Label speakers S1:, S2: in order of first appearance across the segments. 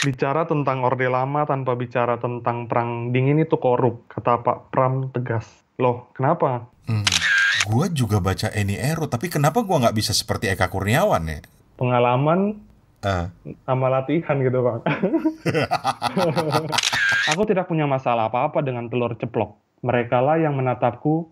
S1: Bicara tentang Orde Lama tanpa bicara tentang Perang Dingin itu korup, kata Pak Pram tegas. Loh, kenapa?
S2: Hmm. Gua juga baca Eni Ero, tapi kenapa gua nggak bisa seperti Eka Kurniawan ya?
S1: Pengalaman
S2: Eh,
S1: sama latihan gitu, Bang. Aku tidak punya masalah apa-apa dengan telur ceplok. Merekalah yang menatapku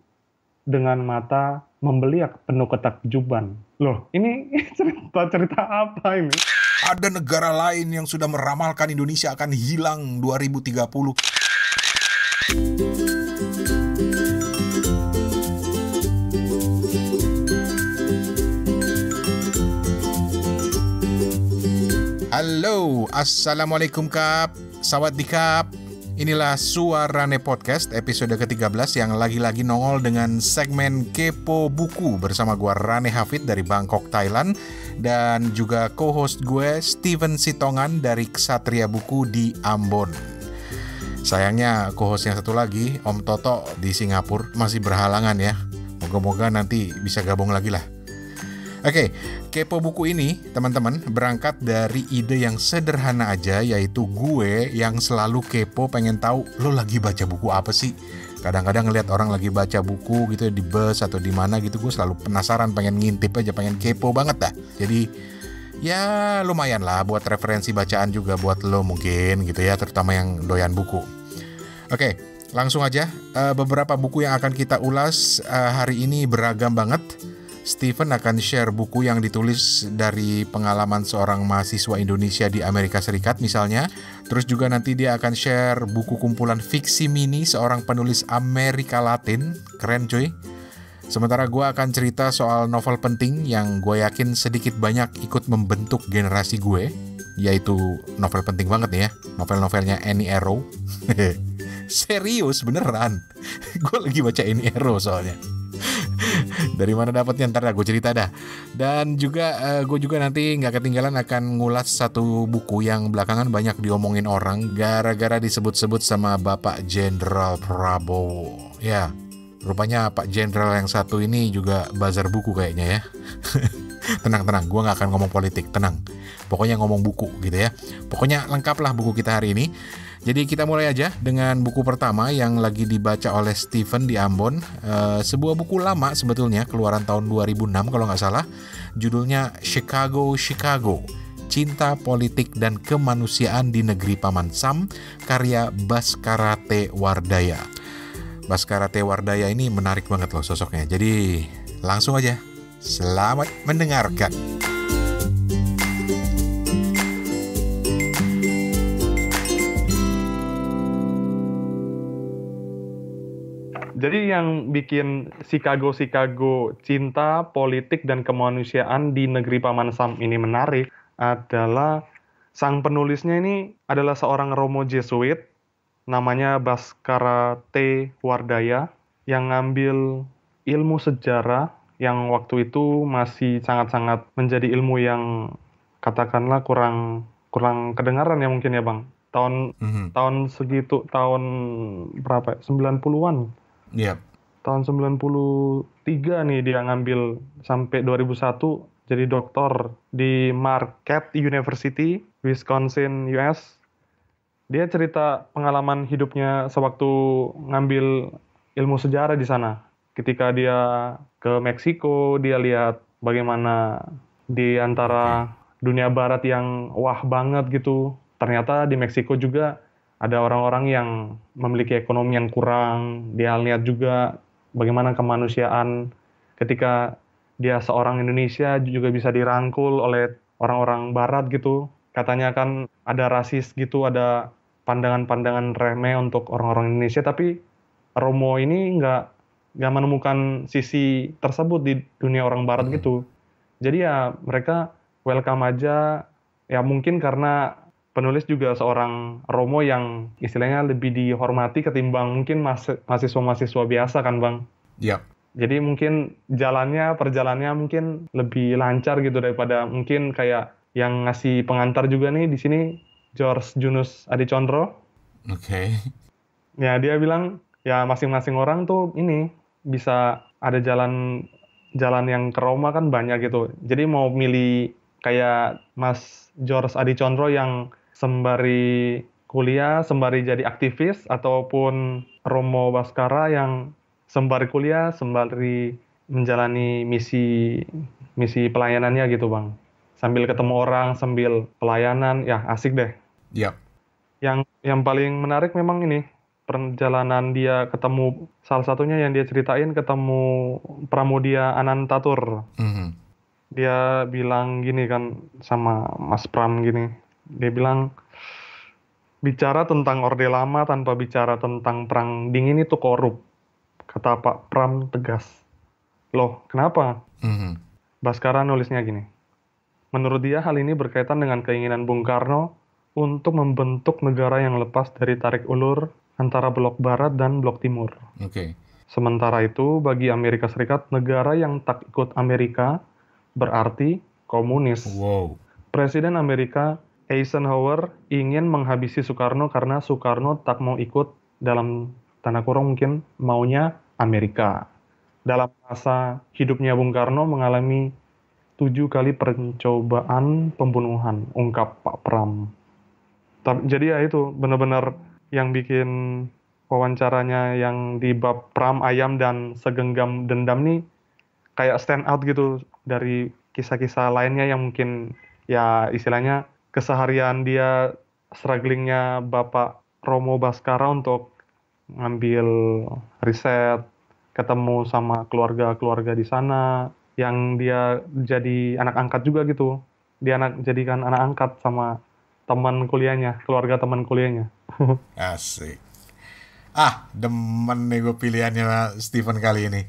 S1: dengan mata membeliak penuh ketakjuban. Loh, ini cerita-cerita apa ini?
S2: ada negara lain yang sudah meramalkan Indonesia akan hilang 2030. Halo, Assalamualaikum Kap. Sawadee. Inilah Suarane Podcast episode ke-13 yang lagi-lagi nongol dengan segmen Kepo Buku bersama gue Rane Hafid dari Bangkok, Thailand, dan juga co-host gue Steven Sitongan dari Ksatria Buku di Ambon. Sayangnya co-host yang satu lagi, Om Toto di Singapura, masih berhalangan ya. Moga-moga nanti bisa gabung lagi lah. Oke, Kepo Buku ini, teman-teman, berangkat dari ide yang sederhana aja, yaitu gue yang selalu kepo pengen tahu lo lagi baca buku apa sih. Kadang-kadang ngeliat orang lagi baca buku gitu di bus atau di mana gitu, gue selalu penasaran, pengen ngintip aja, pengen kepo banget dah. Jadi ya lumayan lah buat referensi bacaan juga buat lo mungkin gitu ya, terutama yang doyan buku. Oke, langsung aja. Beberapa buku yang akan kita ulas hari ini beragam banget. Steven akan share buku yang ditulis dari pengalaman seorang mahasiswa Indonesia di Amerika Serikat misalnya. Terus juga nanti dia akan share buku kumpulan fiksi mini seorang penulis Amerika Latin. Keren cuy. Sementara gue akan cerita soal novel penting yang gue yakin sedikit banyak ikut membentuk generasi gue. Yaitu novel penting banget nih ya. Novel-novelnya Annie Ero. Serius beneran. Gue lagi baca Annie Ero soalnya. Dari mana dapatnya ntar dah gue cerita dah. Dan juga gue juga nanti nggak ketinggalan akan ngulas satu buku yang belakangan banyak diomongin orang gara-gara disebut-sebut sama Bapak Jenderal Prabowo. Ya, rupanya Pak Jenderal yang satu ini juga bazar buku kayaknya ya. Tenang, gue nggak akan ngomong politik, tenang. Pokoknya ngomong buku gitu ya. Pokoknya lengkap lah buku kita hari ini. Jadi kita mulai aja dengan buku pertama yang lagi dibaca oleh Steven di Ambon. Sebuah buku lama sebetulnya, keluaran tahun 2006 kalau nggak salah. Judulnya Chicago, Cinta Politik dan Kemanusiaan di Negeri Paman Sam, karya Baskara T. Wardaya. Baskara T. Wardaya ini menarik banget loh sosoknya. Jadi langsung aja, selamat mendengarkan.
S1: Jadi yang bikin Chicago Cinta, Politik, dan Kemanusiaan di Negeri Paman Sam ini menarik adalah sang penulisnya ini adalah seorang Romo Jesuit, namanya Baskara T. Wardaya, yang ngambil ilmu sejarah yang waktu itu masih sangat-sangat menjadi ilmu yang katakanlah kurang kurang kedengaran ya mungkin ya Bang. Tahun
S2: Mhm.
S1: tahun segitu, tahun berapa ya? 90-an.
S2: Yap.
S1: Tahun 93 nih dia ngambil sampai 2001 jadi doktor di Marquette University, Wisconsin, US. Dia cerita pengalaman hidupnya sewaktu ngambil ilmu sejarah di sana. Ketika dia ke Meksiko, dia lihat bagaimana di
S2: Oke.
S1: antara dunia barat yang wah banget gitu. Ternyata di Meksiko juga ada orang-orang yang memiliki ekonomi yang kurang. Dia lihat juga bagaimana kemanusiaan ketika dia seorang Indonesia juga bisa dirangkul oleh orang-orang barat gitu. Katanya kan ada rasis gitu, ada pandangan-pandangan remeh untuk orang-orang Indonesia, tapi Romo ini nggak menemukan sisi tersebut di dunia orang barat
S2: Mhm.
S1: gitu. Jadi ya mereka welcome aja, ya mungkin karena penulis juga seorang Romo yang istilahnya lebih dihormati ketimbang mungkin mahasiswa-mahasiswa biasa kan Bang.
S2: Yap.
S1: Jadi mungkin perjalanannya mungkin lebih lancar gitu daripada mungkin kayak yang ngasih pengantar juga nih di sini George Junus Adicondro.
S2: Oke.
S1: Ya dia bilang ya masing-masing orang tuh ini bisa ada jalan jalan yang ke Roma kan banyak gitu. Jadi mau milih kayak Mas George Adicondro yang sembari kuliah, sembari jadi aktivis, ataupun Romo Baskara yang sembari kuliah, sembari menjalani misi pelayanannya gitu Bang. Sambil ketemu orang, sambil pelayanan, ya asik deh.
S2: Yap.
S1: Yang paling menarik memang ini, perjalanan dia ketemu, salah satunya yang dia ceritain ketemu Pramudia Anantatur. Dia bilang gini kan sama Mas Pram gini, dia bilang, bicara tentang Orde Lama tanpa bicara tentang Perang Dingin itu korup, kata Pak Pram tegas. Loh, kenapa? Baskara nulisnya gini, menurut dia hal ini berkaitan dengan keinginan Bung Karno untuk membentuk negara yang lepas dari tarik ulur antara blok barat dan blok timur. Sementara itu, bagi Amerika Serikat, negara yang tak ikut Amerika berarti komunis. Presiden Amerika Eisenhower ingin menghabisi Soekarno karena Soekarno tak mau ikut, dalam tanda kurung mungkin maunya Amerika. Dalam masa hidupnya Bung Karno mengalami 7 kali percobaan pembunuhan, ungkap Pak Pram. Jadi ya itu benar-benar yang bikin wawancaranya yang di bab Pram, Ayam, dan Segenggam Dendam nih kayak stand out gitu dari kisah-kisah lainnya yang mungkin ya istilahnya keseharian dia, strugglingnya Bapak Romo Baskara untuk ngambil riset, ketemu sama keluarga-keluarga di sana, yang dia jadi anak angkat juga gitu. Dia jadikan anak angkat sama teman kuliahnya, keluarga teman kuliahnya.
S2: Asik. Demen nih gue pilihannya Stephen kali ini.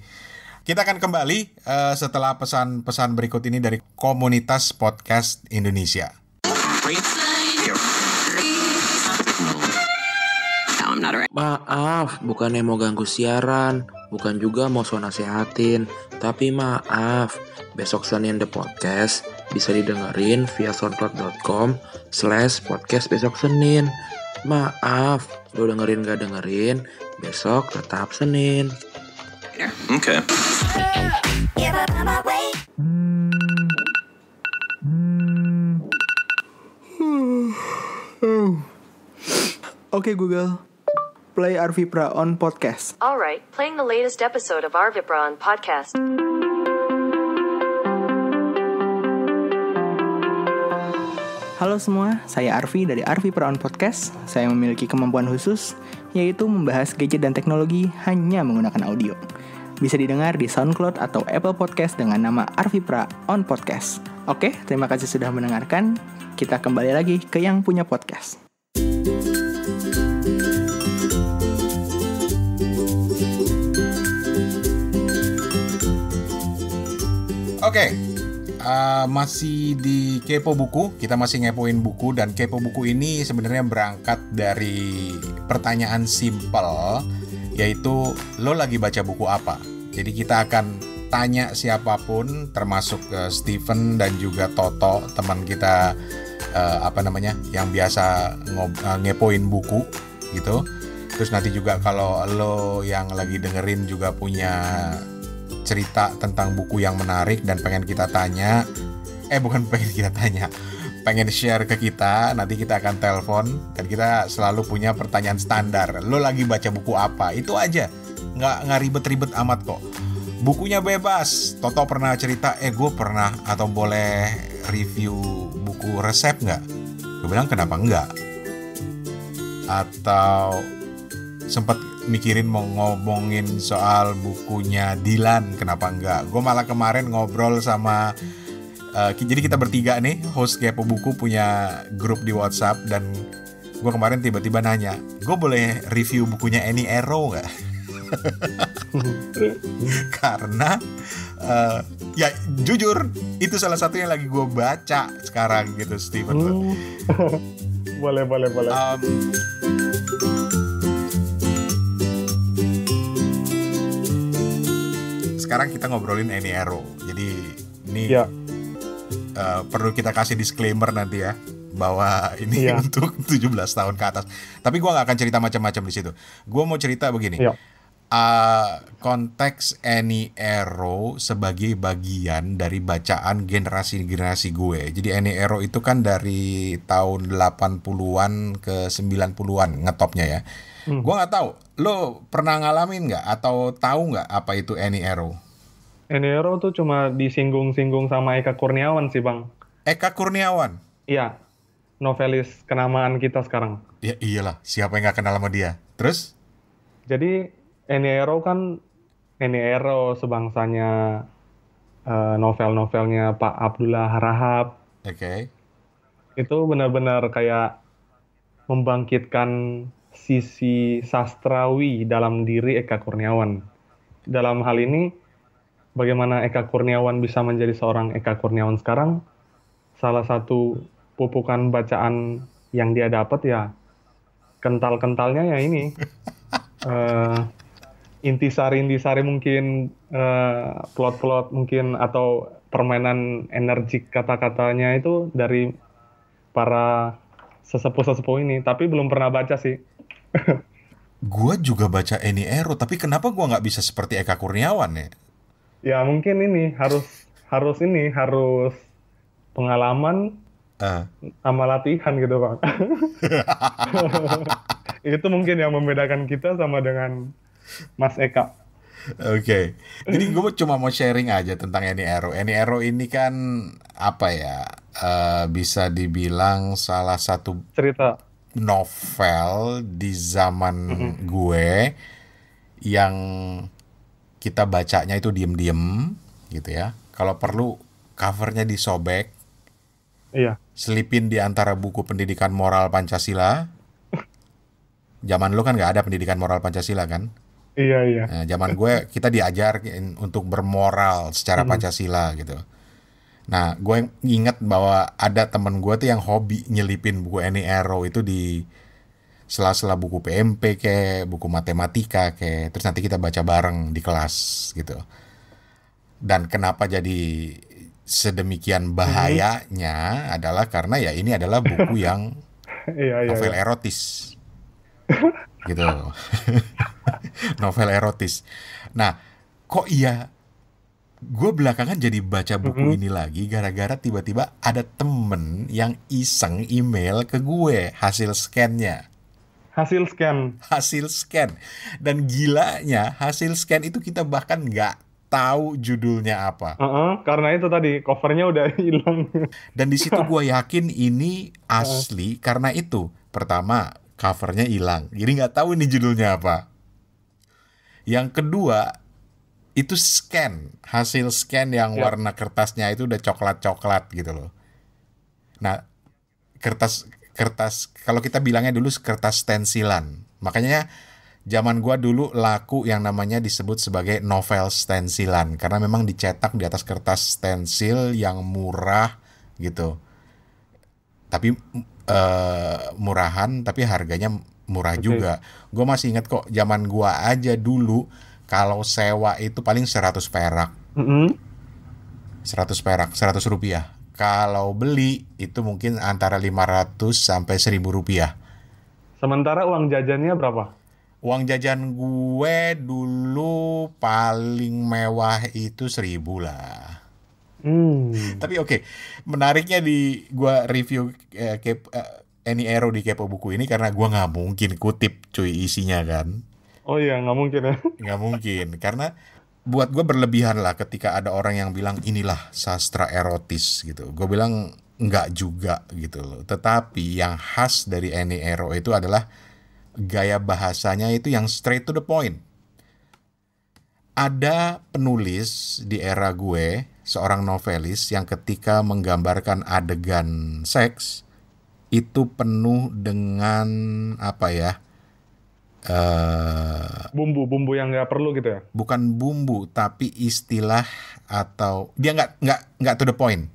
S2: Kita akan kembali setelah pesan-pesan berikut ini dari komunitas podcast Indonesia.
S3: Maaf, bukannya mau ganggu siaran, bukan juga mau so nasehatin, tapi maaf, besok Senin The Podcast bisa didengerin via soundcloud.com/podcast besok Senin. Maaf, lo dengerin gak dengerin, besok tetap Senin.
S4: Okay.
S5: Oke Google, play Arvipra on podcast.
S6: Alright, playing the latest episode of Arvipra on podcast.
S5: Halo semua, saya Arvi dari Arvipra on podcast. Saya memiliki kemampuan khusus, yaitu membahas gadget dan teknologi hanya menggunakan audio. Bisa didengar di SoundCloud atau Apple Podcast dengan nama Arvipra on podcast. Oke, terima kasih sudah mendengarkan. Kita kembali lagi ke yang punya podcast.
S2: Oke, masih di Kepo Buku, kita masih ngepoin buku, dan Kepo Buku ini sebenarnya berangkat dari pertanyaan simpel, yaitu lo lagi baca buku apa? Jadi kita akan tanya siapapun, termasuk Steven dan juga Toto, teman kita yang biasa ngepoin buku gitu. Terus nanti juga kalau lo yang lagi dengerin juga punya cerita tentang buku yang menarik dan pengen kita tanya, pengen share ke kita, nanti kita akan telepon dan kita selalu punya pertanyaan standar. Lo lagi baca buku apa? Itu aja, nggak ribet-ribet amat kok. Bukunya bebas. Toto pernah cerita, gue pernah atau boleh review buku resep nggak? Gue bilang kenapa enggak? Atau sempat mikirin mau ngomongin soal bukunya Dilan, kenapa enggak? Gue malah kemarin ngobrol sama jadi kita bertiga nih, host Kepo Buku punya grup di WhatsApp, dan gue kemarin tiba-tiba nanya, gue boleh review bukunya Annie Ero nggak? Karena ya jujur itu salah satu yang lagi gue baca sekarang gitu, Steven.
S1: Boleh.
S2: Sekarang kita ngobrolin Annie Ero. Jadi ini perlu kita kasih disclaimer nanti ya, bahwa ini untuk 17 tahun ke atas. Tapi gue gak akan cerita macam-macam di situ. Gue mau cerita begini. konteks Any Arrow sebagai bagian dari bacaan generasi-generasi gue. Jadi Any Arrow itu kan dari tahun 80-an ke 90-an ngetopnya ya. Gue nggak tahu, lo pernah ngalamin nggak atau tahu nggak apa itu Any Arrow?
S1: Any Arrow tuh cuma disinggung-singgung sama Eka Kurniawan sih, Bang.
S2: Eka Kurniawan?
S1: Iya, novelis kenamaan kita sekarang.
S2: Ya iyalah, siapa yang nggak kenal sama dia? Terus?
S1: Jadi Any Arrow kan Any Arrow sebangsanya novel-novelnya Pak Abdullah Harahap.
S2: Oke.
S1: Itu benar-benar kayak membangkitkan sisi sastrawi dalam diri Eka Kurniawan. Dalam hal ini, bagaimana Eka Kurniawan bisa menjadi seorang Eka Kurniawan sekarang, salah satu pupukan bacaan yang dia dapat ya kental-kentalnya ya ini. Intisari mungkin, plot-plot mungkin, atau permainan energik kata-katanya itu dari para sesepuh-sesepuh ini. Tapi belum pernah baca sih.
S2: Gua juga baca Any Arrow, tapi kenapa gua nggak bisa seperti Eka Kurniawan ya?
S1: Ya mungkin ini harus pengalaman sama latihan gitu, Bang. Itu mungkin yang membedakan kita sama dengan Mas Eka.
S2: Oke. Jadi gue cuma mau sharing aja tentang Any Arrow. Any Arrow ini kan apa ya? Bisa dibilang salah satu
S1: Cerita
S2: novel di zaman gue yang kita bacanya itu diem-diem gitu ya. Kalau perlu covernya disobek,
S1: iya.
S2: selipin di antara buku pendidikan moral Pancasila. Zaman lu kan nggak ada pendidikan moral Pancasila kan?
S1: Iya.
S2: Nah, zaman gue kita diajar untuk bermoral secara Pancasila gitu. Nah, gue inget bahwa ada temen gue tuh yang hobi nyelipin buku Any Arrow itu di sela-sela buku PMP kayak buku matematika kayak, terus nanti kita baca bareng di kelas gitu. Dan kenapa jadi sedemikian bahayanya adalah karena ya ini adalah buku yang novel erotis gitu. Novel erotis. Nah, kok iya gue belakangan jadi baca buku ini lagi gara-gara tiba-tiba ada temen yang iseng email ke gue hasil scan-nya.
S1: Hasil scan.
S2: Dan gilanya hasil scan itu kita bahkan nggak tahu judulnya apa.
S1: Karena itu tadi covernya udah hilang.
S2: Dan di situ gue yakin ini asli karena itu. Pertama, covernya hilang. Jadi nggak tahu ini judulnya apa. Yang kedua, itu hasil scan yang warna kertasnya itu udah coklat-coklat gitu loh. Nah, kertas kalau kita bilangnya dulu kertas stensilan. Makanya zaman gua dulu laku yang namanya disebut sebagai novel stensilan karena memang dicetak di atas kertas stensil yang murah gitu. Tapi murahan tapi harganya murah juga. Gua masih ingat kok zaman gua aja dulu kalau sewa itu paling 100 perak. 100 perak, 100 rupiah. Kalau beli itu mungkin antara 500 sampai 1.000 rupiah.
S1: Sementara uang jajannya berapa?
S2: Uang jajan gue dulu paling mewah itu 1.000 lah. Tapi oke, menariknya di gue review Any Arrow di Kepo Buku ini karena gue nggak mungkin kutip cuy isinya kan.
S1: Oh iya, nggak mungkin ya.
S2: Nggak mungkin, karena buat gue berlebihan lah ketika ada orang yang bilang inilah sastra erotis gitu. Gue bilang nggak juga gitu loh. Tetapi yang khas dari Any Arrow itu adalah gaya bahasanya itu yang straight to the point. Ada penulis di era gue, seorang novelis yang ketika menggambarkan adegan seks itu penuh dengan apa ya?
S1: Bumbu-bumbu yang nggak perlu gitu ya?
S2: Bukan bumbu, tapi istilah atau dia nggak to the point,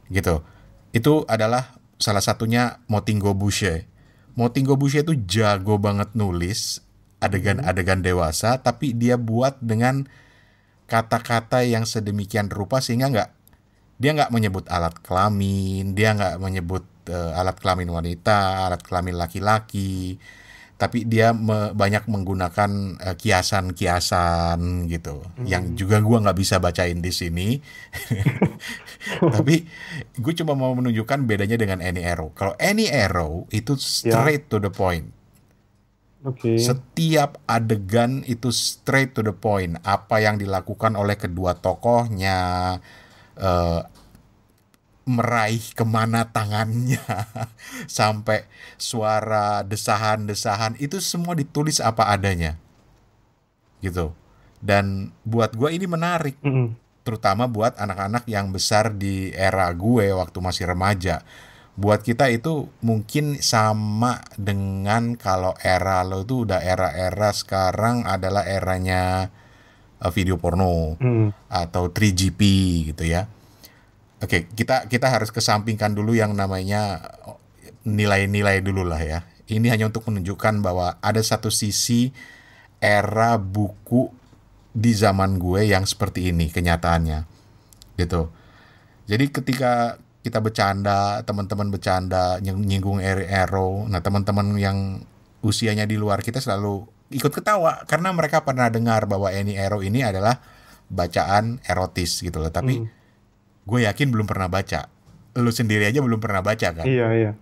S2: gitu. Itu adalah salah satunya Motingo Boucher. Motingo Boucher itu jago banget nulis adegan-adegan dewasa, tapi dia buat dengan kata-kata yang sedemikian rupa sehingga dia nggak menyebut alat kelamin, dia nggak menyebut alat kelamin wanita, alat kelamin laki-laki. tapi dia banyak menggunakan kiasan-kiasan gitu, yang juga gue nggak bisa bacain di sini. Tapi gue cuma mau menunjukkan bedanya dengan Any Arrow. Kalau Any Arrow itu straight to the point.
S1: Oke.
S2: Setiap adegan itu straight to the point. Apa yang dilakukan oleh kedua tokohnya, meraih kemana tangannya, sampai suara desahan-desahan, itu semua ditulis apa adanya gitu. Dan buat gue ini menarik, terutama buat anak-anak yang besar di era gue waktu masih remaja. Buat kita itu mungkin sama dengan kalau era lo itu udah era-era sekarang adalah eranya video porno atau 3GP gitu ya. Oke, kita harus kesampingkan dulu yang namanya nilai-nilai dulu lah ya. Ini hanya untuk menunjukkan bahwa ada satu sisi era buku di zaman gue yang seperti ini kenyataannya, gitu. Jadi ketika kita bercanda, teman-teman bercanda, nyinggung Arrow, nah teman-teman yang usianya di luar kita selalu ikut ketawa karena mereka pernah dengar bahwa Any Arrow ini adalah bacaan erotis gitu loh. Tapi gue yakin belum pernah baca. Lu sendiri aja belum pernah baca kan?
S1: Iya.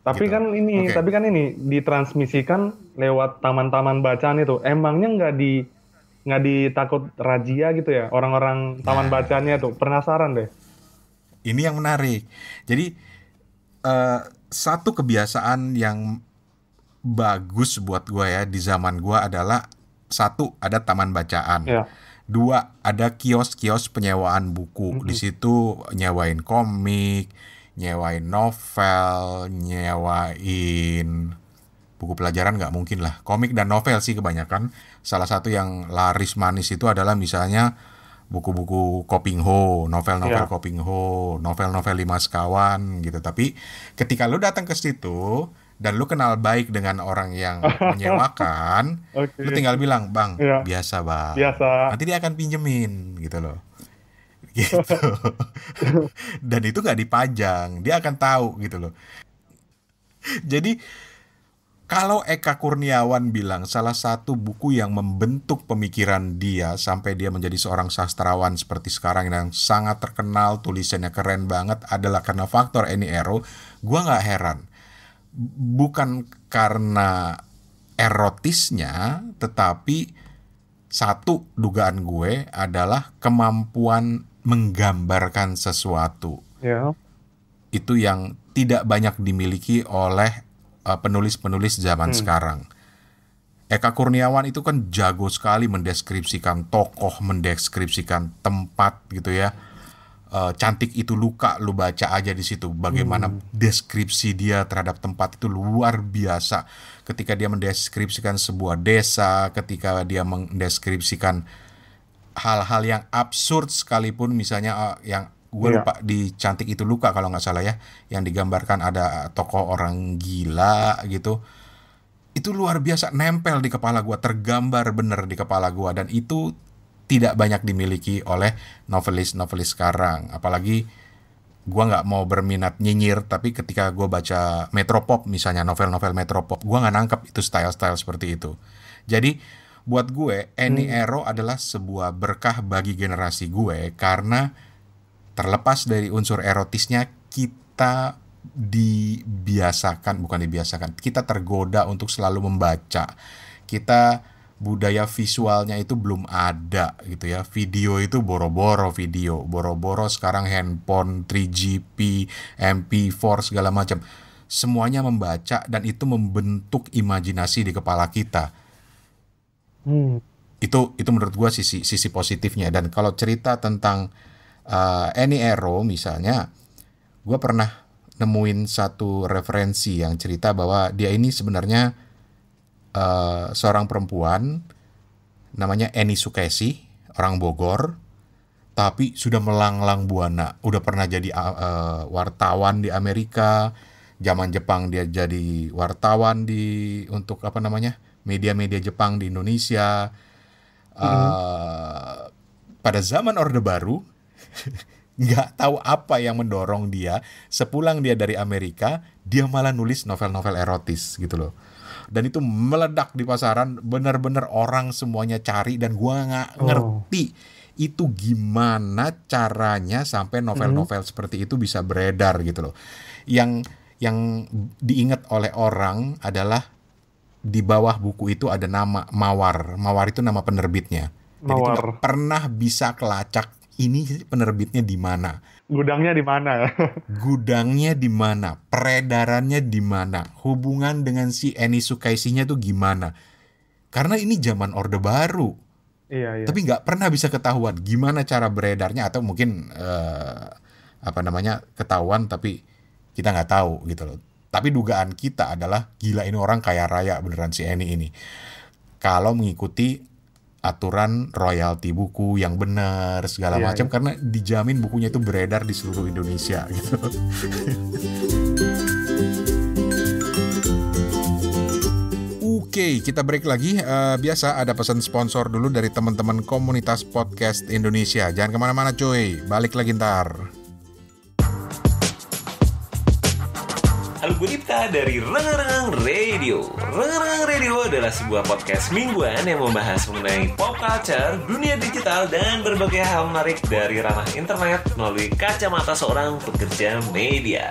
S1: Tapi
S2: Gitu.
S1: kan ini ditransmisikan lewat taman-taman bacaan itu. Emangnya nggak ditakut razia gitu ya orang-orang taman bacaannya tuh? Penasaran deh.
S2: Ini yang menarik. Jadi satu kebiasaan yang bagus buat gue ya di zaman gue adalah, satu, ada taman bacaan.
S1: Ya.
S2: Dua, ada kios-kios penyewaan buku. Di situ nyewain komik, nyewain novel, nyewain buku pelajaran nggak mungkin lah. Komik dan novel sih kebanyakan. Salah satu yang laris manis itu adalah misalnya buku-buku Kopingho, novel-novel Kopingho, novel-novel Lima Sekawan gitu. Tapi ketika lu datang ke situ dan lu kenal baik dengan orang yang menyewakan, lu tinggal bilang, "Bang, biasa bang."
S1: Biasa.
S2: Nanti dia akan pinjemin gitu loh. Gitu. Dan itu nggak dipajang, dia akan tahu gitu loh. Jadi kalau Eka Kurniawan bilang salah satu buku yang membentuk pemikiran dia sampai dia menjadi seorang sastrawan seperti sekarang yang sangat terkenal, tulisannya keren banget, adalah karena faktor Any Arrow, gua nggak heran. Bukan karena erotisnya, tetapi satu dugaan gue adalah kemampuan menggambarkan sesuatu.
S1: Ya.
S2: Itu yang tidak banyak dimiliki oleh penulis-penulis zaman sekarang. Eka Kurniawan itu kan jago sekali mendeskripsikan tokoh, mendeskripsikan tempat gitu ya. Cantik Itu Luka, lu baca aja di situ bagaimana deskripsi dia terhadap tempat itu luar biasa. Ketika dia mendeskripsikan sebuah desa, ketika dia mendeskripsikan hal-hal yang absurd sekalipun, misalnya yang gue lupa di Cantik Itu Luka kalau nggak salah ya, yang digambarkan ada tokoh orang gila gitu. Itu luar biasa, nempel di kepala gue, tergambar bener di kepala gue, dan itu tidak banyak dimiliki oleh novelis-novelis sekarang. Apalagi gue nggak mau berminat nyinyir, tapi ketika gue baca Metropop misalnya, novel-novel Metropop, gue nggak nangkep itu style-style seperti itu. Jadi buat gue Any Arrow adalah sebuah berkah bagi generasi gue, karena terlepas dari unsur erotisnya, kita kita tergoda untuk selalu membaca. Kita budaya visualnya itu belum ada gitu ya. Video itu boro-boro sekarang handphone, 3GP, MP4 segala macam. Semuanya membaca, dan itu membentuk imajinasi di kepala kita. Itu menurut gua sisi positifnya. Dan kalau cerita tentang Any Arrow misalnya, gua pernah nemuin satu referensi yang cerita bahwa dia ini sebenarnya seorang perempuan namanya Eni Sukesi, orang Bogor, tapi sudah melanglang buana, udah pernah jadi wartawan di Amerika. Zaman Jepang dia jadi wartawan untuk media-media Jepang di Indonesia. Pada zaman Orde Baru, nggak tahu apa yang mendorong dia, sepulang dia dari Amerika, dia malah nulis novel-novel erotis gitu loh. Dan itu meledak di pasaran, benar-benar orang semuanya cari, dan gua nggak ngerti itu gimana caranya sampai novel-novel seperti itu bisa beredar gitu loh. Yang diingat oleh orang adalah di bawah buku itu ada nama Mawar. Mawar itu nama penerbitnya. Jadi itu nggak pernah bisa kelacak ini penerbitnya di mana.
S1: Gudangnya di mana?
S2: Gudangnya di mana? Peredarannya di mana? Hubungan dengan si Eni Sukaisinya tuh gimana? Karena ini zaman Orde Baru.
S1: Iya.
S2: Tapi nggak pernah bisa ketahuan gimana cara beredarnya, atau mungkin ketahuan tapi kita nggak tahu gitu loh. Tapi dugaan kita adalah gila ini orang kaya raya beneran si Eni ini. Kalau mengikuti aturan royalti buku yang benar segala macam, karena dijamin bukunya itu beredar di seluruh Indonesia gitu. Oke, kita break lagi. Biasa ada pesan sponsor dulu dari teman-teman komunitas podcast Indonesia. Jangan kemana-mana cuy, balik lagi ntar.
S7: Halo, gue Dipta dari Rengang Radio. Rengang Radio adalah sebuah podcast mingguan yang membahas mengenai pop culture, dunia digital, dan berbagai hal menarik dari ranah internet melalui kacamata seorang pekerja media.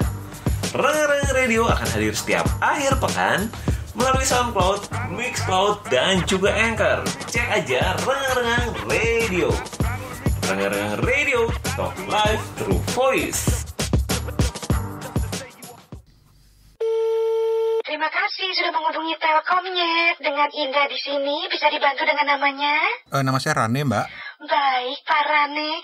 S7: Rengang Radio akan hadir setiap akhir pekan melalui SoundCloud, Mixcloud, dan juga Anchor. Cek aja Rengang Radio. Rengang Radio, talk live through voice.
S8: Terima kasih sudah menghubungi Telkomnet. Dengan Indah di sini, bisa dibantu dengan namanya?
S2: Nama saya Rane, Mbak.
S8: Baik, Pak Rane.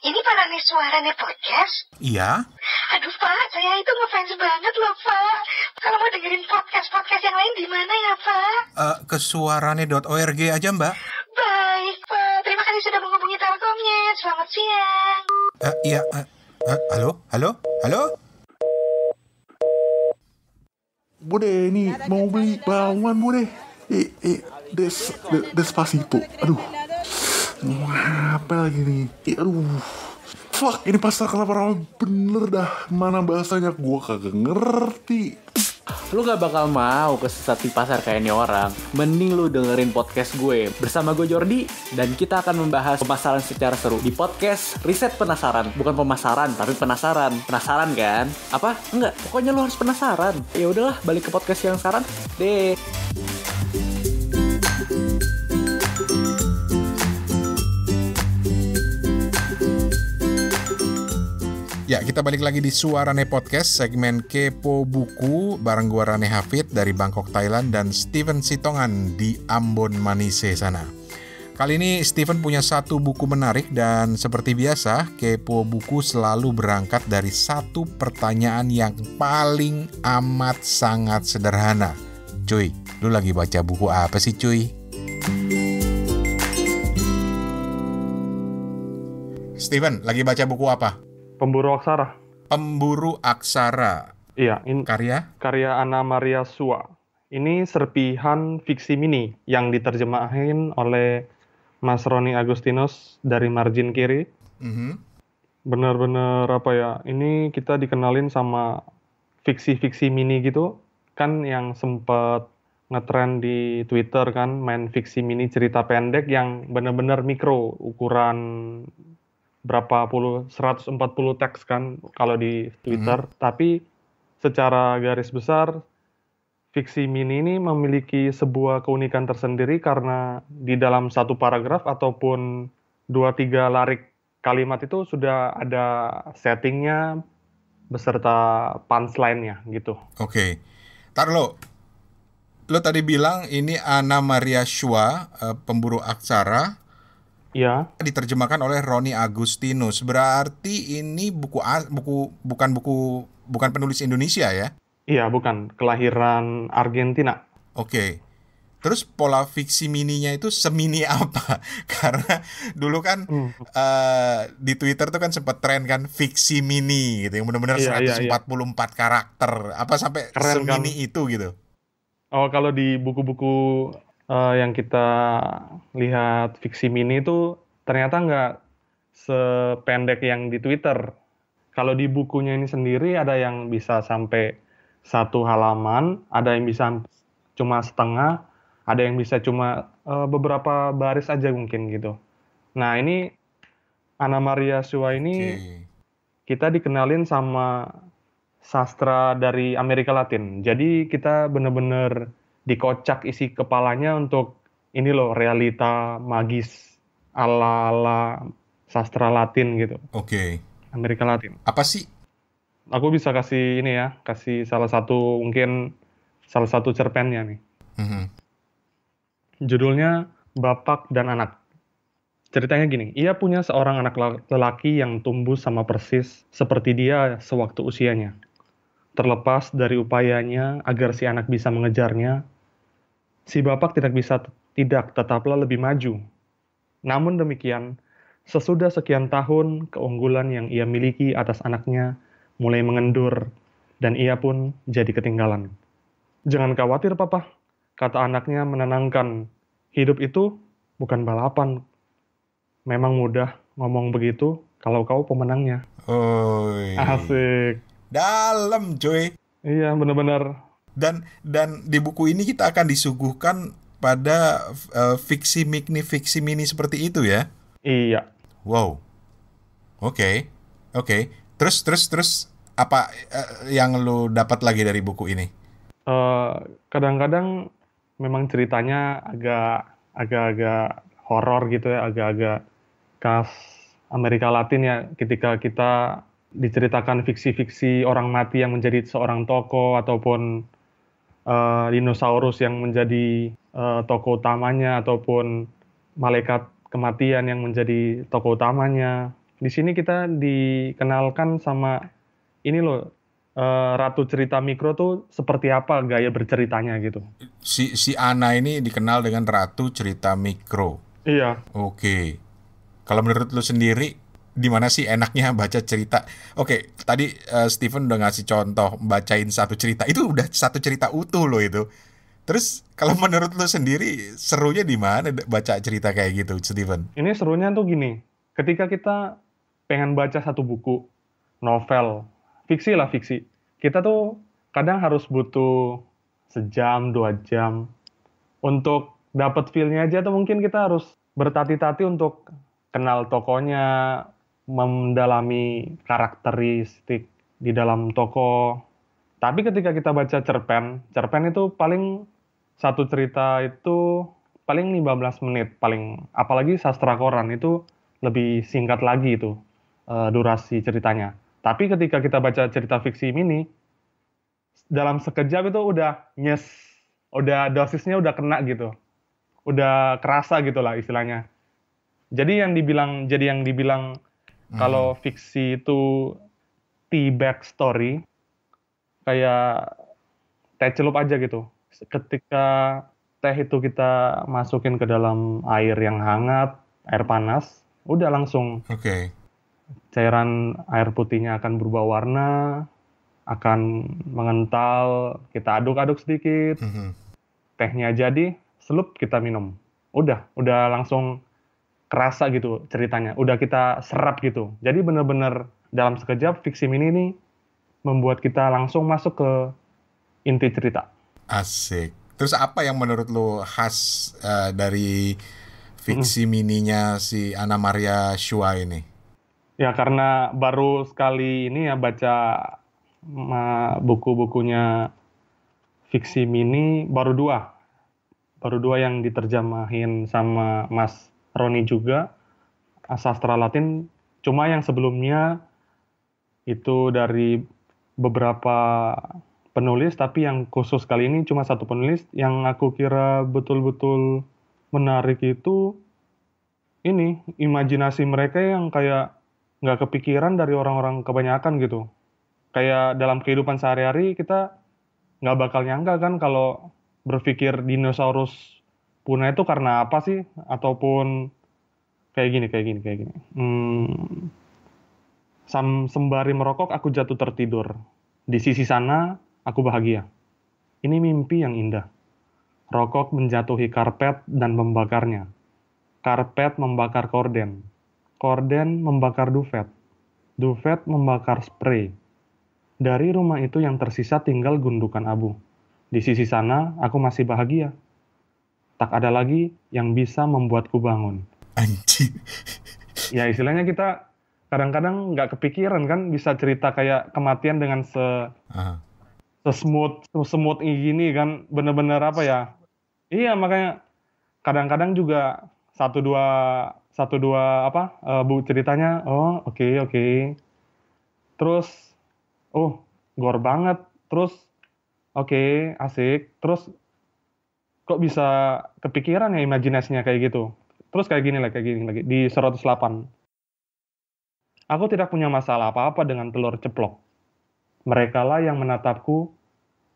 S8: Ini Pak Rane Suarane Podcast?
S2: Iya.
S8: Aduh, Pak, saya itu ngefans banget loh, Pak. Kalau mau dengerin podcast yang lain di mana ya, Pak?
S2: Ke suarane.org aja, Mbak.
S8: Baik, Pak. Terima kasih sudah menghubungi Telkomnet. Selamat siang.
S2: Iya. Halo?
S9: Bude, ini mau beli bawang, Bude. Despacito. Aduh. Mau apa lagi nih? Aduh. Fuck, ini pasar kelaparan bener dah. Mana bahasanya? Gua kagak ngerti.
S5: Lu gak bakal mau kesesat di pasar kayak ini orang. Mending lu dengerin podcast gue. Bersama gue Jordi, dan kita akan membahas pemasaran secara seru di podcast Riset Penasaran. Bukan pemasaran, tapi penasaran. Penasaran kan? Apa? Enggak, pokoknya lu harus penasaran. Ya udahlah, balik ke podcast yang sekarang deh.
S2: Ya, kita balik lagi di Suarane Podcast, segmen Kepo Buku, bareng gua Rane Hafid dari Bangkok, Thailand, dan Steven Sitongan di Ambon, Manise sana. Kali ini Steven punya satu buku menarik, dan seperti biasa, Kepo Buku selalu berangkat dari satu pertanyaan yang paling amat sangat sederhana. Cuy, lu lagi baca buku apa sih cuy? Steven, lagi baca buku apa?
S1: Pemburu Aksara.
S2: Pemburu Aksara.
S1: Iya, ini karya Anna Maria Sua. Ini serpihan fiksi mini yang diterjemahin oleh Mas Roni Agustinus dari margin kiri. Bener-bener ini kita dikenalin sama fiksi-fiksi mini gitu. Kan yang sempet ngetrend di Twitter kan, main fiksi mini cerita pendek yang bener-bener mikro, ukuran berapa puluh, 140 teks kan kalau di Twitter. Tapi secara garis besar, fiksi mini ini memiliki sebuah keunikan tersendiri karena di dalam satu paragraf ataupun 2-3 larik kalimat itu sudah ada settingnya beserta punchline-nya gitu.
S2: Oke. Ntar lo tadi bilang ini Anna Maria Sua, Pemburu Aksara.
S1: Iya.
S2: Diterjemahkan oleh Roni Agustinus. Berarti ini bukan penulis Indonesia ya?
S1: Iya, bukan. Kelahiran Argentina.
S2: Oke. Terus pola fiksi mininya itu semini apa? Karena dulu kan di Twitter tuh kan sempat tren kan fiksi mini gitu, yang benar-benar 144 karakter. Apa sampai keren, semini kan? Itu gitu?
S1: Oh, kalau di buku-buku yang kita lihat fiksi mini itu ternyata nggak sependek yang di Twitter. Kalau di bukunya ini sendiri ada yang bisa sampai 1 halaman, ada yang bisa cuma setengah, ada yang bisa cuma beberapa baris aja mungkin gitu. Nah ini Anna Maria Shua ini kita dikenalin sama sastra dari Amerika Latin. Jadi kita bener-bener dikocak isi kepalanya untuk ini loh realita magis ala-ala sastra Latin gitu.
S2: Oke.
S1: Amerika Latin.
S2: Apa sih?
S1: Aku bisa kasih ini ya, kasih salah satu cerpennya nih. Judulnya Bapak dan Anak. Ceritanya gini, ia punya seorang anak lelaki yang tumbuh sama persis seperti dia sewaktu usianya. Terlepas dari upayanya agar si anak bisa mengejarnya, si bapak tidak tetaplah lebih maju. Namun demikian, sesudah sekian tahun, keunggulan yang ia miliki atas anaknya mulai mengendur, dan ia pun jadi ketinggalan. Jangan khawatir, Papa, kata anaknya menenangkan. Hidup itu bukan balapan. Memang mudah ngomong begitu kalau kau pemenangnya. Asik.
S2: Dalam, coy.
S1: Iya, benar-benar.
S2: Dan di buku ini kita akan disuguhkan pada fiksi mini seperti itu ya?
S1: Iya.
S2: Wow. Oke. Terus apa yang lu dapat lagi dari buku ini?
S1: Kadang-kadang memang ceritanya agak-agak horor gitu ya, agak-agak khas Amerika Latin ya, ketika kita diceritakan fiksi-fiksi orang mati yang menjadi seorang tokoh ataupun dinosaurus yang menjadi tokoh utamanya ataupun malaikat kematian yang menjadi tokoh utamanya. Di sini kita dikenalkan sama ini loh, ratu cerita mikro tuh seperti apa gaya berceritanya gitu.
S2: Si Anna ini dikenal dengan ratu cerita mikro.
S1: Iya.
S2: Oke. Kalau menurut lu sendiri, di mana sih enaknya baca cerita? Oke, tadi Steven udah ngasih contoh bacain satu cerita. Itu udah satu cerita utuh loh itu. Terus kalau menurut lu sendiri, serunya di mana baca cerita kayak gitu, Steven?
S1: Ini serunya tuh gini. Ketika kita pengen baca satu buku, novel, fiksi, kita tuh kadang harus butuh sejam, 2 jam. Untuk dapat feel-nya aja tuh mungkin kita harus bertati-tati untuk kenal tokohnya, mendalami karakteristik di dalam tokoh. Tapi ketika kita baca cerpen itu paling satu cerita itu paling 15 menit, apalagi sastra koran itu lebih singkat lagi itu durasi ceritanya. Tapi ketika kita baca cerita fiksi mini, dalam sekejap itu udah dosisnya udah kena gitu. Udah kerasa gitu lah istilahnya. Jadi yang dibilang kalau fiksi itu tea-bag story, kayak teh celup aja gitu. Ketika teh itu kita masukin ke dalam air yang hangat, air panas, udah langsung. Cairan air putihnya akan berubah warna, akan mengental, kita aduk-aduk sedikit, tehnya jadi, selup kita minum. Udah langsung kerasa gitu ceritanya, udah kita serap gitu. Jadi bener-bener dalam sekejap fiksi mini ini membuat kita langsung masuk ke inti cerita.
S2: Asik. Terus apa yang menurut lo khas dari fiksi mininya si Anna Maria Shua ini?
S1: Ya karena baru sekali ini ya baca buku-bukunya fiksi mini, baru dua yang diterjemahin sama Mas Roni juga, sastra Latin. Cuma yang sebelumnya itu dari beberapa penulis, tapi yang khusus kali ini cuma satu penulis. Yang aku kira betul-betul menarik itu ini, imajinasi mereka yang kayak nggak kepikiran dari orang-orang kebanyakan gitu. Kayak dalam kehidupan sehari-hari kita nggak bakal nyangka kan kalau berpikir dinosaurus punah itu karena apa sih? Ataupun kayak gini. Sembari merokok aku jatuh tertidur. Di sisi sana aku bahagia. Ini mimpi yang indah. Rokok menjatuhi karpet dan membakarnya. Karpet membakar korden. Korden membakar dufet. Dufet membakar spray. Dari rumah itu yang tersisa tinggal gundukan abu. Di sisi sana, aku masih bahagia. Tak ada lagi yang bisa membuatku bangun.
S2: Anjing.
S1: Ya istilahnya kita kadang-kadang nggak kepikiran kan bisa cerita kayak kematian dengan semut gini kan, bener-bener apa ya? Iya, makanya kadang-kadang juga satu dua bu ceritanya, oh oke. Terus, oh gore banget. Terus, oke, asik. Terus kok bisa kepikiran ya imajinasinya kayak gitu. Terus kayak gini lagi di 108. Aku tidak punya masalah apa-apa dengan telur ceplok. Merekalah yang menatapku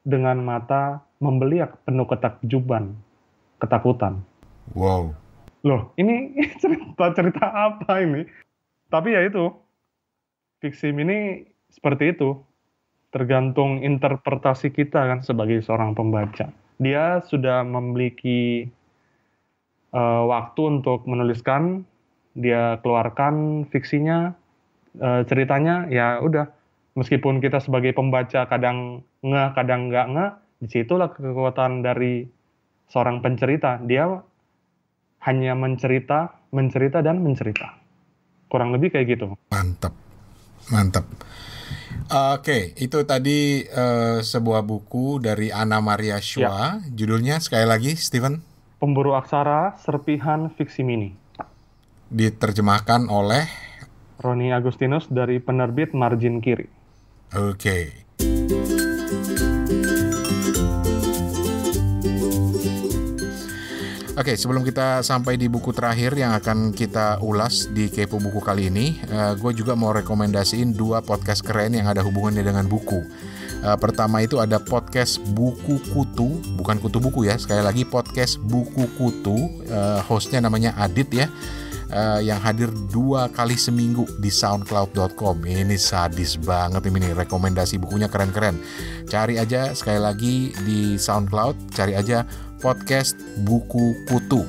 S1: dengan mata membeliak penuh ketakutan.
S2: Wow.
S1: Loh, ini cerita apa ini? Tapi ya itu, fiksi ini seperti itu. Tergantung interpretasi kita kan sebagai seorang pembaca. Dia sudah memiliki waktu untuk menuliskan, dia keluarkan fiksinya, ceritanya, ya udah. Meskipun kita sebagai pembaca kadang ngeh, kadang nggak ngeh, disitulah kekuatan dari seorang pencerita. Dia hanya mencerita, dan mencerita. Kurang lebih kayak gitu.
S2: Mantap. Oke, itu tadi sebuah buku dari Anna Maria Schwa. Judulnya sekali lagi, Steven?
S1: Pemburu Aksara, Serpihan Fiksi Mini.
S2: Diterjemahkan oleh
S1: Roni Agustinus dari penerbit Margin Kiri.
S2: Oke. Oke, sebelum kita sampai di buku terakhir yang akan kita ulas di Kepo Buku kali ini, gue juga mau rekomendasiin 2 podcast keren yang ada hubungannya dengan buku. Pertama itu ada podcast Buku Kutu, bukan kutu buku ya, sekali lagi podcast Buku Kutu, hostnya namanya Adit ya, yang hadir 2 kali seminggu di soundcloud.com. Ini sadis banget ini, rekomendasi bukunya keren-keren. Cari aja sekali lagi di SoundCloud, cari aja podcast Buku Kutu.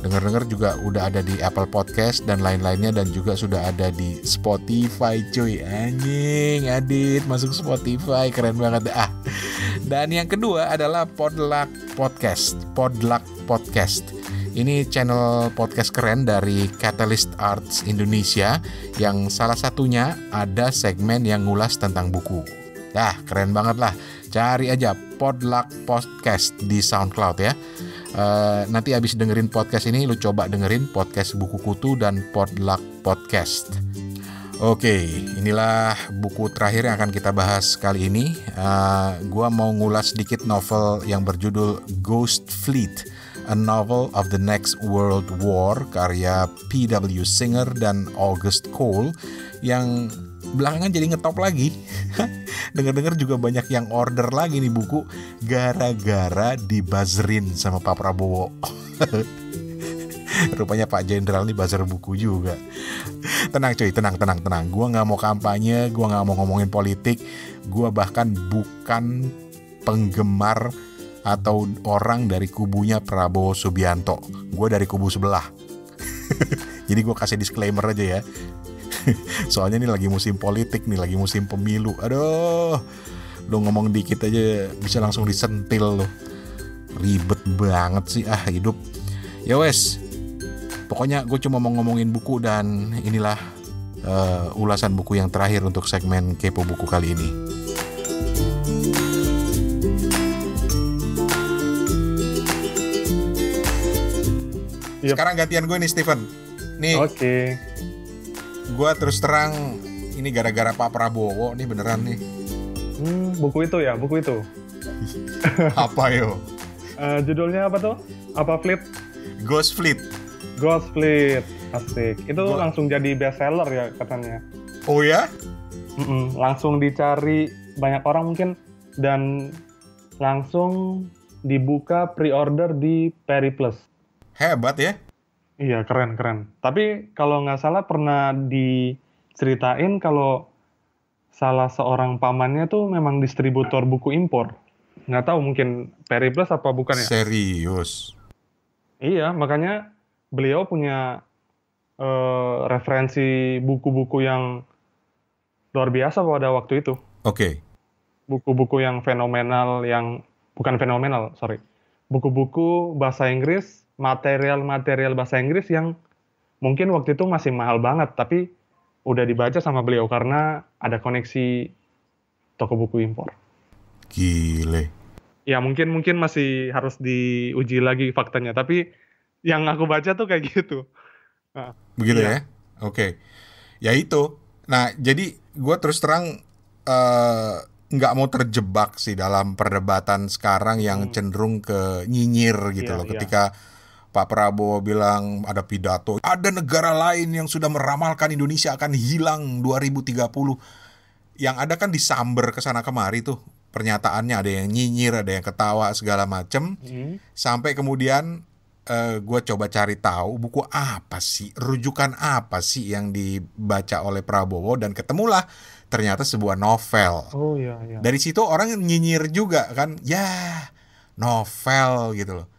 S2: Dengar-dengar juga udah ada di Apple Podcast dan lain-lainnya, dan juga sudah ada di Spotify cuy. Anjing, Adit masuk Spotify, keren banget dah. Dan yang kedua adalah Podluck Podcast. Ini channel podcast keren dari Catalyst Arts Indonesia, yang salah satunya ada segmen yang ngulas tentang buku. Keren banget lah. Cari aja Podluck Podcast di SoundCloud ya. Nanti abis dengerin podcast ini, lu coba dengerin podcast Buku Kutu dan Podluck Podcast. Oke, inilah buku terakhir yang akan kita bahas kali ini. Gua mau ngulas sedikit novel yang berjudul Ghost Fleet, A Novel of the Next World War, karya P.W. Singer dan August Cole, yang belakangan jadi ngetop lagi. Dengar-dengar juga banyak yang order lagi nih buku gara-gara dibuzzerin sama Pak Prabowo. Rupanya Pak Jenderal nih buzzer buku juga. Tenang cuy, tenang. Gua gak mau kampanye, gua gak mau ngomongin politik. Gua bahkan bukan penggemar atau orang dari kubunya Prabowo Subianto. Gua dari kubu sebelah. Jadi gua kasih disclaimer aja ya. Soalnya ini lagi musim politik nih, lagi musim pemilu. Aduh, lo ngomong dikit aja bisa langsung disentil lo. Ribet banget sih hidup. Ya wes, pokoknya gue cuma mau ngomongin buku, dan inilah ulasan buku yang terakhir untuk segmen Kepo Buku kali ini. Sekarang gantian gue nih, Steven. Nih.
S1: Oke.
S2: Gue terus terang, ini gara-gara Pak Prabowo nih beneran nih.
S1: Buku itu.
S2: Apa yo?
S1: Judulnya apa tuh? Apa Fleet?
S2: Ghost Fleet.
S1: Asik. Itu langsung jadi bestseller ya katanya.
S2: Oh ya?
S1: Langsung dicari banyak orang mungkin, dan langsung dibuka pre-order di Periplus.
S2: Hebat ya?
S1: Iya, keren. Tapi kalau nggak salah pernah diceritain kalau salah seorang pamannya tuh memang distributor buku impor. Nggak tahu mungkin Periplus apa bukan ya?
S2: Serius?
S1: Iya, makanya beliau punya referensi buku-buku yang luar biasa pada waktu itu.
S2: Oke.
S1: Buku-buku yang fenomenal, yang bukan fenomenal, sorry. Buku-buku bahasa Inggris, material-material bahasa Inggris yang mungkin waktu itu masih mahal banget, tapi udah dibaca sama beliau karena ada koneksi toko buku impor.
S2: Gile.
S1: Ya mungkin masih harus diuji lagi faktanya, tapi yang aku baca tuh kayak gitu. Nah,
S2: begitu
S1: iya.
S2: ya? Oke. Ya itu. Nah, jadi gue terus terang nggak mau terjebak sih dalam perdebatan sekarang yang cenderung ke nyinyir gitu
S1: Iya,
S2: loh.
S1: iya.
S2: Ketika Pak Prabowo bilang ada pidato, ada negara lain yang sudah meramalkan Indonesia akan hilang 2030. Yang ada kan disamber ke sana kemari tuh pernyataannya, ada yang nyinyir, ada yang ketawa segala macem. Sampai kemudian gue coba cari tahu buku apa sih, rujukan apa sih yang dibaca oleh Prabowo, dan ketemulah ternyata sebuah novel.
S1: Oh iya.
S2: Dari situ orang nyinyir juga kan, ya novel gitu loh.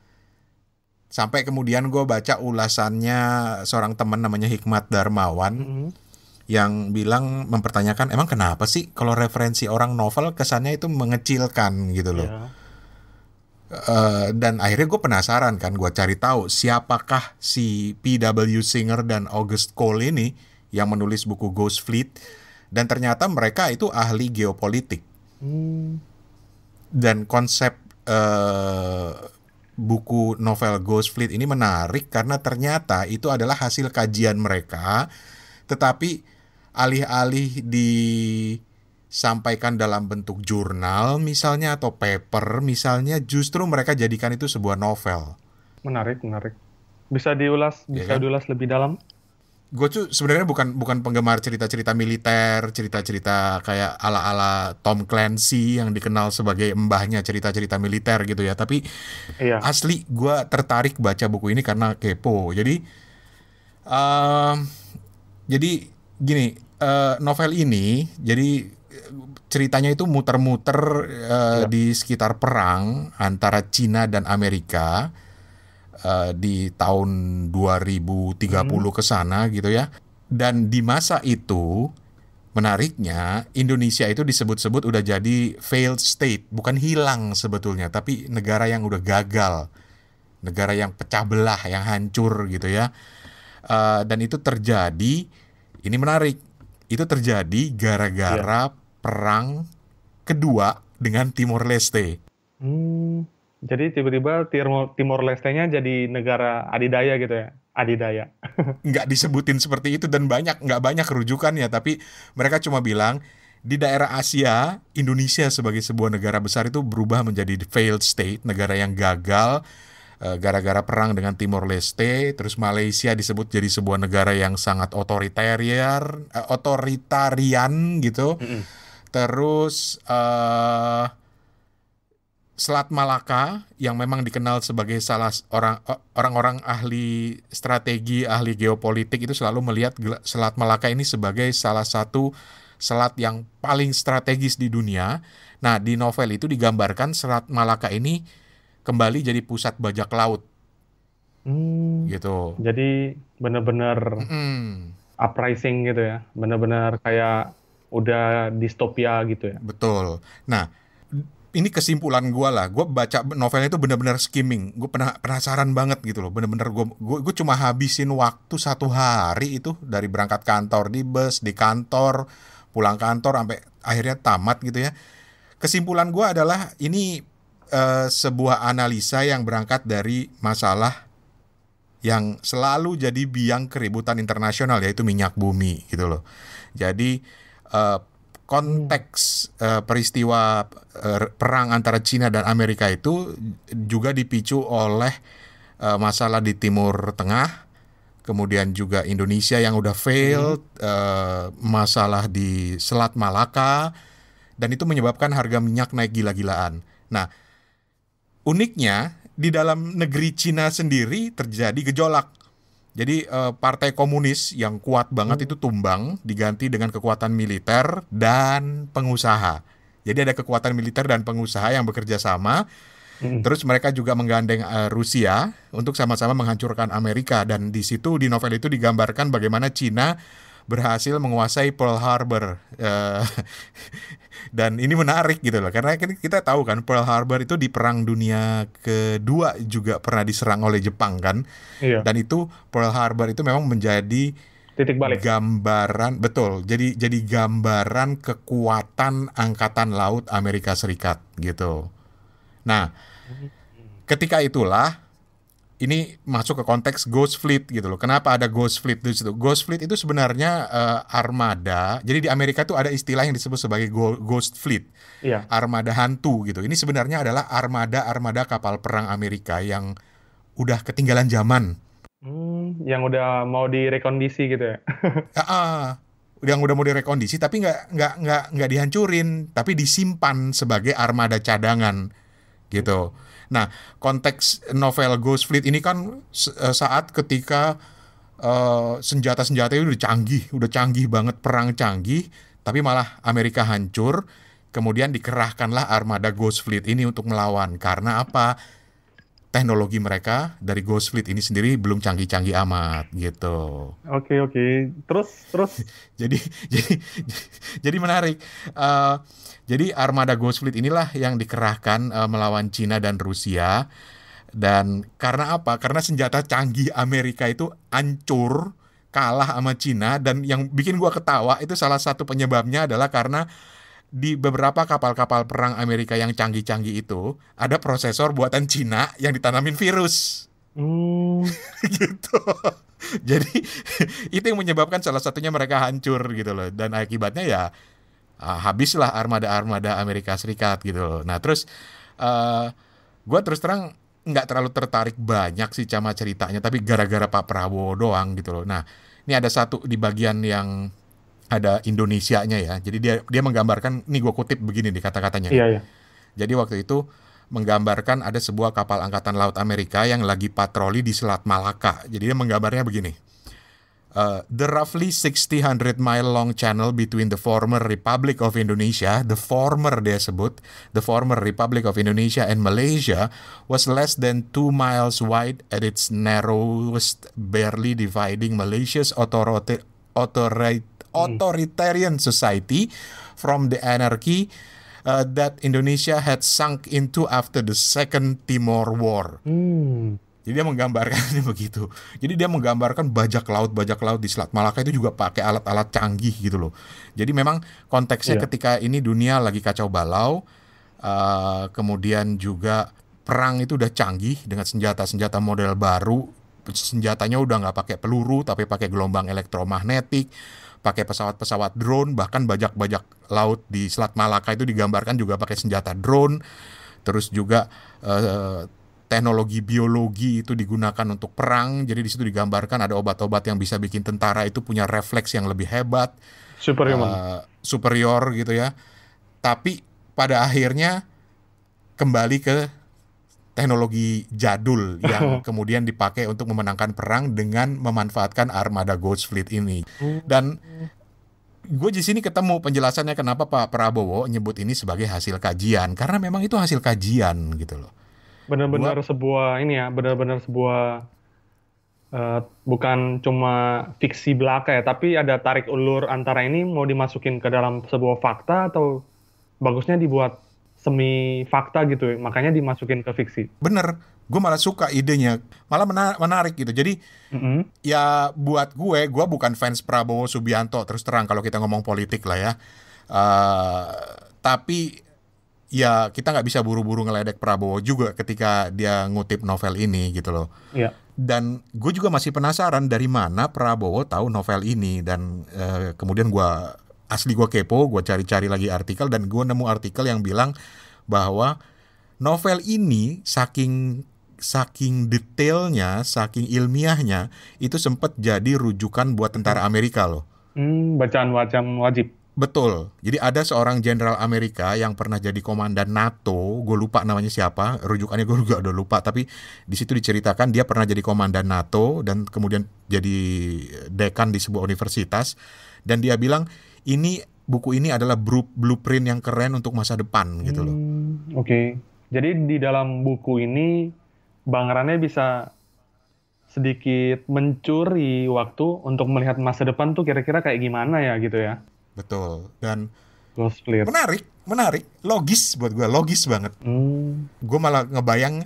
S2: Sampai kemudian gue baca ulasannya seorang teman namanya Hikmat Darmawan yang bilang, mempertanyakan emang kenapa sih kalau referensi orang novel kesannya itu mengecilkan gitu loh.
S1: Iya.
S2: Dan akhirnya gue penasaran kan, gue cari tahu siapakah si P.W. Singer dan August Cole ini yang menulis buku Ghost Fleet, dan ternyata mereka itu ahli geopolitik. Dan konsep buku novel Ghost Fleet ini menarik karena ternyata itu adalah hasil kajian mereka, tetapi alih-alih disampaikan dalam bentuk jurnal misalnya atau paper misalnya, justru mereka jadikan itu sebuah novel.
S1: Menarik. Bisa diulas lebih dalam?
S2: Gue tuh sebenarnya bukan penggemar cerita-cerita militer, cerita-cerita kayak ala-ala Tom Clancy yang dikenal sebagai mbahnya cerita-cerita militer gitu ya. Tapi asli gue tertarik baca buku ini karena kepo. Jadi gini, novel ini jadi ceritanya itu muter-muter di sekitar perang antara Cina dan Amerika. Di tahun 2030 ke sana gitu ya. Dan di masa itu menariknya Indonesia itu disebut-sebut udah jadi failed state, bukan hilang sebetulnya, tapi negara yang udah gagal, negara yang pecah belah, yang hancur gitu ya. Dan itu terjadi, ini menarik, itu terjadi gara-gara perang kedua dengan Timor Leste.
S1: Jadi tiba-tiba Timor Leste-nya jadi negara adidaya gitu ya? Adidaya.
S2: Nggak disebutin seperti itu dan nggak banyak rujukannya, tapi mereka cuma bilang di daerah Asia, Indonesia sebagai sebuah negara besar itu berubah menjadi failed state, negara yang gagal gara-gara perang dengan Timor Leste. Terus Malaysia disebut jadi sebuah negara yang sangat otoritarian gitu. Terus Selat Malaka yang memang dikenal sebagai orang-orang ahli strategi, ahli geopolitik itu selalu melihat Selat Malaka ini sebagai salah satu selat yang paling strategis di dunia. Nah, di novel itu digambarkan Selat Malaka ini kembali jadi pusat bajak laut. Gitu.
S1: Jadi benar-benar uprising gitu ya. Benar-benar kayak udah distopia gitu ya.
S2: Betul. Nah, ini kesimpulan gue lah. Gue baca novelnya itu benar-benar skimming. Gue penasaran banget gitu loh. Benar-benar gue cuma habisin waktu 1 hari itu dari berangkat kantor di bus, di kantor, pulang kantor sampai akhirnya tamat gitu ya. Kesimpulan gue adalah ini sebuah analisa yang berangkat dari masalah yang selalu jadi biang keributan internasional, yaitu minyak bumi gitu loh. Jadi konteks peristiwa perang antara Cina dan Amerika itu juga dipicu oleh masalah di Timur Tengah, kemudian juga Indonesia yang udah failed, masalah di Selat Malaka, dan itu menyebabkan harga minyak naik gila-gilaan. Nah, uniknya di dalam negeri Cina sendiri terjadi gejolak. Jadi partai komunis yang kuat banget itu tumbang, diganti dengan kekuatan militer dan pengusaha. Jadi ada kekuatan militer dan pengusaha yang bekerja sama. Terus mereka juga menggandeng Rusia untuk sama-sama menghancurkan Amerika. Dan di situ, di novel itu digambarkan bagaimana Cina berhasil menguasai Pearl Harbor. Dan ini menarik gitu loh, karena kita tahu kan Pearl Harbor itu di Perang Dunia Kedua juga pernah diserang oleh Jepang kan.
S1: Iya.
S2: Dan itu Pearl Harbor itu memang menjadi
S1: Titik balik.
S2: gambaran, betul. Jadi gambaran kekuatan angkatan laut Amerika Serikat gitu. Nah, ketika itulah ini masuk ke konteks Ghost Fleet gitu loh. Kenapa ada Ghost Fleet di situ? Ghost Fleet itu sebenarnya armada. Jadi di Amerika tuh ada istilah yang disebut sebagai Ghost Fleet.
S1: Iya.
S2: Armada hantu gitu. Ini sebenarnya adalah armada kapal perang Amerika yang udah ketinggalan zaman.
S1: Yang udah mau direkondisi gitu ya.
S2: Yang udah mau direkondisi tapi nggak dihancurin, tapi disimpan sebagai armada cadangan gitu. Nah, konteks novel Ghost Fleet ini kan saat ketika senjata-senjata itu udah canggih banget, perang canggih, tapi malah Amerika hancur, kemudian dikerahkanlah armada Ghost Fleet ini untuk melawan. Karena apa? Teknologi mereka dari Ghost Fleet ini sendiri belum canggih-canggih amat gitu.
S1: Oke. Terus
S2: jadi menarik. Jadi armada Ghost Fleet inilah yang dikerahkan melawan Cina dan Rusia. Dan karena apa? Karena senjata canggih Amerika itu hancur, kalah sama Cina. Dan yang bikin gua ketawa itu salah satu penyebabnya adalah karena di beberapa kapal-kapal perang Amerika yang canggih-canggih itu ada prosesor buatan Cina yang ditanamin virus. Gitu. Jadi itu yang menyebabkan salah satunya mereka hancur gitu loh. Dan akibatnya ya habislah armada-armada Amerika Serikat gitu loh. Nah terus gue terus terang nggak terlalu tertarik banyak sih sama ceritanya, tapi gara-gara Pak Prabowo doang gitu loh. Nah ini ada satu di bagian yang ada Indonesianya ya. Jadi dia menggambarkan, ini gue kutip begini nih kata-katanya.
S1: Iya.
S2: Jadi waktu itu menggambarkan ada sebuah kapal angkatan laut Amerika yang lagi patroli di Selat Malaka. Jadi dia menggambarnya begini. The roughly 600 mile long channel between the former Republic of Indonesia, the former Republic of Indonesia and Malaysia was less than 2 miles wide at its narrowest, barely dividing Malaysia's authoritarian society from the anarchy that Indonesia had sunk into after the Second Timor War. Jadi dia menggambarkannya begitu. Jadi dia menggambarkan bajak laut di Selat Malaka itu juga pakai alat-alat canggih gitu loh. Jadi memang konteksnya ketika ini dunia lagi kacau balau, kemudian juga perang itu udah canggih dengan senjata-senjata model baru. Senjatanya udah nggak pakai peluru tapi pakai gelombang elektromagnetik, pakai pesawat-pesawat drone, bahkan bajak-bajak laut di Selat Malaka itu digambarkan juga pakai senjata drone. Terus juga teknologi biologi itu digunakan untuk perang. Jadi di situ digambarkan ada obat-obat yang bisa bikin tentara itu punya refleks yang lebih hebat, superior gitu ya. Tapi pada akhirnya kembali ke teknologi jadul yang kemudian dipakai untuk memenangkan perang dengan memanfaatkan armada Ghost Fleet ini. Dan gue di sini ketemu penjelasannya kenapa Pak Prabowo nyebut ini sebagai hasil kajian, karena memang itu hasil kajian gitu loh.
S1: Benar-benar sebuah bukan cuma fiksi belaka ya, tapi ada tarik ulur antara ini mau dimasukin ke dalam sebuah fakta atau bagusnya dibuat semi fakta gitu, makanya dimasukin ke fiksi.
S2: Bener, gue malah suka idenya, malah menarik gitu. Jadi ya buat gue bukan fans Prabowo Subianto terus terang kalau kita ngomong politik lah ya. Tapi ya kita nggak bisa buru-buru ngeledek Prabowo juga ketika dia ngutip novel ini gitu loh.
S1: Iya.
S2: Dan gue juga masih penasaran dari mana Prabowo tahu novel ini, dan kemudian gue kepo, gue cari-cari lagi artikel, dan gue nemu artikel yang bilang bahwa novel ini saking detailnya, saking ilmiahnya, itu sempat jadi rujukan buat tentara Amerika loh.
S1: Bacaan wajib.
S2: Betul. Jadi ada seorang jenderal Amerika yang pernah jadi komandan NATO, gue lupa namanya siapa, rujukannya gue juga udah lupa, tapi di situ diceritakan dia pernah jadi komandan NATO dan kemudian jadi dekan di sebuah universitas, dan dia bilang buku ini adalah blueprint yang keren untuk masa depan gitu loh.
S1: Oke. Jadi di dalam buku ini Bang Rane bisa sedikit mencuri waktu untuk melihat masa depan tuh kira-kira kayak gimana ya gitu ya.
S2: Betul. Dan
S1: Ghost Fleet.
S2: menarik, logis buat gue, logis banget. Gue malah ngebayang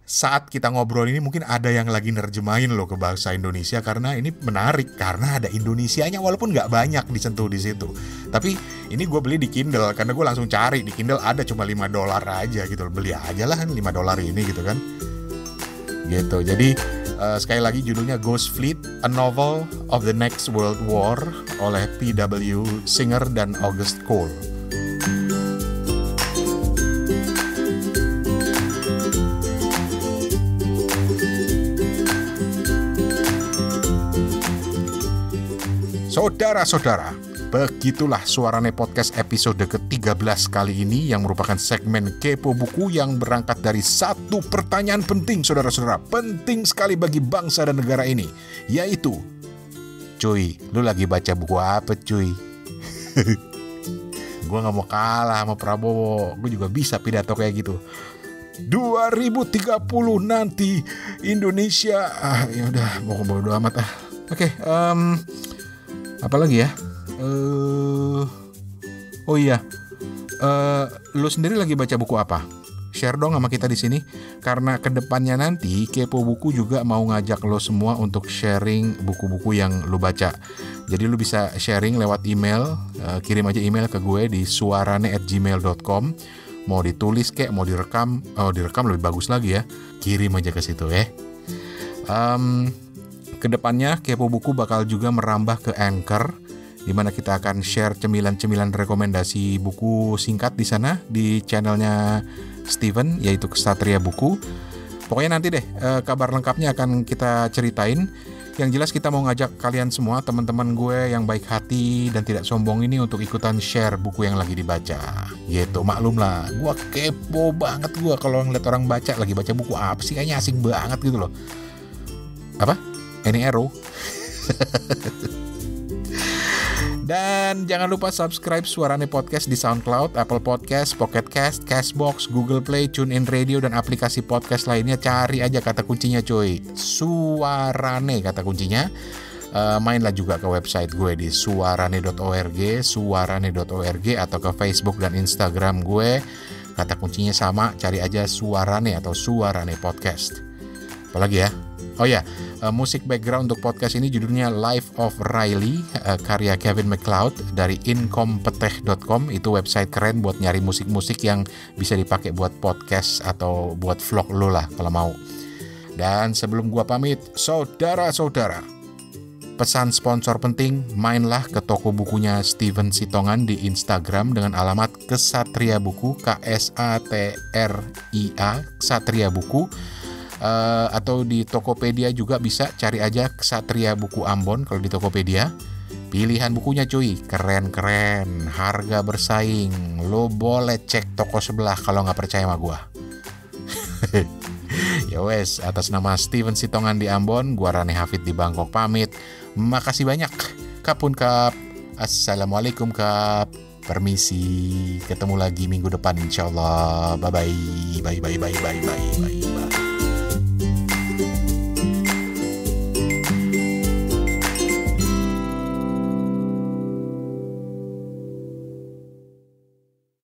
S2: saat kita ngobrol ini mungkin ada yang lagi nerjemahin loh ke bahasa Indonesia, karena ini menarik karena ada Indonesianya walaupun nggak banyak disentuh di situ. Tapi ini gue beli di Kindle karena gue langsung cari di Kindle ada cuma $5 aja gitu, beli aja lah $5 ini gitu kan. Gitu. Jadi sekali lagi judulnya Ghost Fleet, A Novel of the Next World War oleh P.W. Singer dan August Cole. Saudara-saudara, begitulah Suarane Podcast episode ke-13 kali ini yang merupakan segmen Kepo Buku yang berangkat dari satu pertanyaan penting, saudara-saudara. Penting sekali bagi bangsa dan negara ini, yaitu, cuy, lu lagi baca buku apa cuy? Gue gak mau kalah sama Prabowo, gue juga bisa pidato kayak gitu. 2030 nanti Indonesia, ya udah mau bodo amat ah. Oke, apa lagi ya? Oh iya, lu sendiri lagi baca buku apa? Share dong sama kita di sini, karena kedepannya nanti Kepo Buku juga mau ngajak lo semua untuk sharing buku-buku yang lu baca. Jadi lu bisa sharing lewat email, kirim aja email ke gue di suarane@gmail.com. Mau ditulis kek, mau direkam, direkam lebih bagus lagi ya. Kirim aja ke situ ya. Kedepannya Kepo Buku bakal juga merambah ke Anchor, di mana kita akan share cemilan-cemilan rekomendasi buku singkat di sana di channelnya Steven, yaitu Ksatria Buku. Pokoknya nanti deh kabar lengkapnya akan kita ceritain. Yang jelas kita mau ngajak kalian semua, teman-teman gue yang baik hati dan tidak sombong ini, untuk ikutan share buku yang lagi dibaca. Gitu, maklum lah, gue kepo banget gue kalau ngeliat orang baca, lagi baca buku apa sih, kayaknya asing banget gitu loh. Apa? Any arrow. Dan jangan lupa subscribe Suarane Podcast di SoundCloud, Apple Podcast, Pocket Cast, Castbox, Google Play, TuneIn Radio, dan aplikasi podcast lainnya. Cari aja kata kuncinya cuy, Suarane kata kuncinya. Mainlah juga ke website gue di suarane.org, atau ke Facebook dan Instagram gue. Kata kuncinya sama, cari aja Suarane atau Suarane Podcast. Apalagi ya? Oh ya, musik background untuk podcast ini judulnya Life of Riley, karya Kevin MacLeod dari incompetech.com. Itu website keren buat nyari musik-musik yang bisa dipakai buat podcast atau buat vlog lo lah kalau mau. Dan sebelum gua pamit, saudara-saudara, pesan sponsor penting, mainlah ke toko bukunya Steven Sitongan di Instagram dengan alamat Ksatria Buku, KSATRIA, Ksatria Buku. Atau di Tokopedia juga bisa, cari aja Ksatria Buku Ambon kalau di Tokopedia. Pilihan bukunya cuy, keren-keren, harga bersaing. Lo boleh cek toko sebelah kalau nggak percaya sama gua. Ya wes, atas nama Steven Sitongan di Ambon, gua Rane Hafid di Bangkok pamit. Makasih banyak. Kapun kap. Assalamualaikum kap. Permisi. Ketemu lagi minggu depan insyaallah. Bye bye. Bye bye bye bye bye bye.